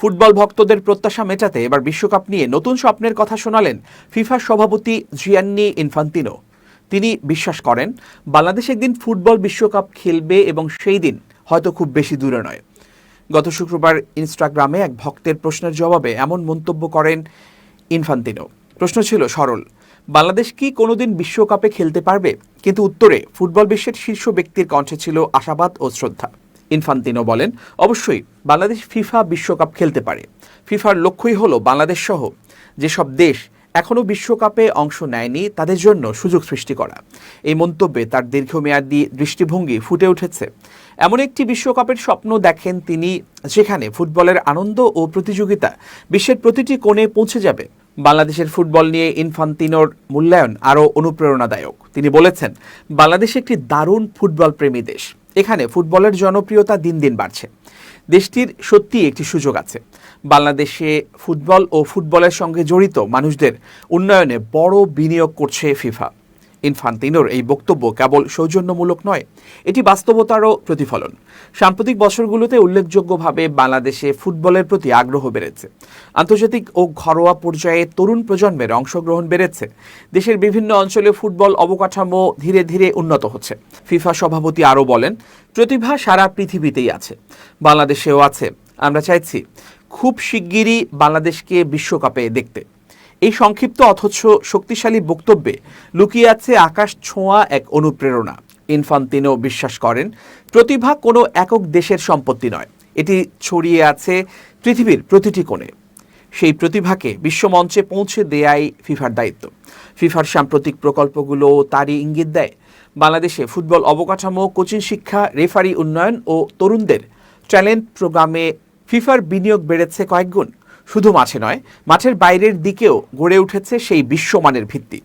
Football ভক্তদের প্রত্যাশা মেটাতে এবার বিশ্বকাপ নিয়ে নতুন স্বপ্নের কথা শোনালেন ফিফার সভাপতি জিয়ান্নি ইনফান্তিনো। তিনি বিশ্বাস করেন বাংলাদেশ একদিন ফুটবল বিশ্বকাপ খেলবে এবং সেই দিন হয়তো খুব বেশি দূরে নয়। গত শুক্রবার ইনস্টাগ্রামে এক ভক্তের প্রশ্নের জবাবে এমন মন্তব্য করেন ইনফান্তিনো। প্রশ্ন ছিল সরল, বাংলাদেশ কি কোনোদিন বিশ্বকাপে খেলতে পারবে? কিন্তু উত্তরে ফুটবল বিশ্বের শীর্ষ ব্যক্তির কণ্ঠে ছিল আশাবাদ ও শ্রদ্ধা। ইনফান্তিনো বলেন, অবশ্যই বাংলাদেশ ফিফা বিশ্বকাপ খেলতে পারে। ফিফার লক্ষ্যই হলো বাংলাদেশ সহ যেসব দেশ এখনও বিশ্বকাপে অংশ নেয়নি তাদের জন্য সুযোগ সৃষ্টি করা। এই মন্তব্যে তার দীর্ঘমেয়াদী দৃষ্টিভঙ্গি ফুটে উঠেছে। এমন একটি বিশ্বকাপের স্বপ্ন দেখেন তিনি, যেখানে ফুটবলের আনন্দ ও প্রতিযোগিতা বিশ্বের প্রতিটি কোণে পৌঁছে যাবে। বাংলাদেশের ফুটবল নিয়ে ইনফান্তিনোর মূল্যায়ন আরও অনুপ্রেরণাদায়ক। তিনি বলেছেন, বাংলাদেশ একটি দারুণ ফুটবল প্রেমী দেশ। এখানে ফুটবলের জনপ্রিয়তা দিন দিন বাড়ছে। দেশটির সত্যিই একটি সুযোগ আছে। বাংলাদেশে ফুটবল ও ফুটবলের সঙ্গে জড়িত মানুষদের উন্নয়নে বড় বিনিয়োগ করছে ফিফা। ইনফান্তিনোর এই বক্তব্য কেবল সৌজন্যমূলক নয়, এটি বাস্তবতারও প্রতিফলন। সাম্প্রতিক বছরগুলোতে উল্লেখযোগ্যভাবে বাংলাদেশে ফুটবলের প্রতি আগ্রহ বেড়েছে। আন্তর্জাতিক ও ঘরোয়া পর্যায়ে তরুণ প্রজন্মের অংশগ্রহণ বেড়েছে। দেশের বিভিন্ন অঞ্চলে ফুটবল অবকাঠামো ধীরে ধীরে উন্নত হচ্ছে। ফিফা সভাপতি আরও বলেন, প্রতিভা সারা পৃথিবীতেই আছে, বাংলাদেশেও আছে। আমরা চাইছি খুব শিগগিরই বাংলাদেশকে বিশ্বকাপে দেখতে। এই সংক্ষিপ্ত অথচ শক্তিশালী বক্তব্যে লুকিয়ে আছে আকাশ ছোঁয়া এক অনুপ্রেরণা। ইনফান্তিনো বিশ্বাস করেন, প্রতিভা কোনো একক দেশের সম্পত্তি নয়, এটি ছড়িয়ে আছে পৃথিবীর প্রতিটি কোণে। সেই প্রতিভাকে বিশ্বমঞ্চে পৌঁছে দেয়াই ফিফার দায়িত্ব। ফিফার সাম্প্রতিক প্রকল্পগুলো তারই ইঙ্গিত দেয়। বাংলাদেশে ফুটবল অবকাঠামো, কোচিং শিক্ষা, রেফারি উন্নয়ন ও তরুণদের ট্যালেন্ট প্রোগ্রামে ফিফার বিনিয়োগ বেড়েছে কয়েকগুণ। শুধু মাঠে নয়, মাঠের বাইরের দিকেও গড়ে উঠেছে সেই বিশ্বমানের ভিত্তি।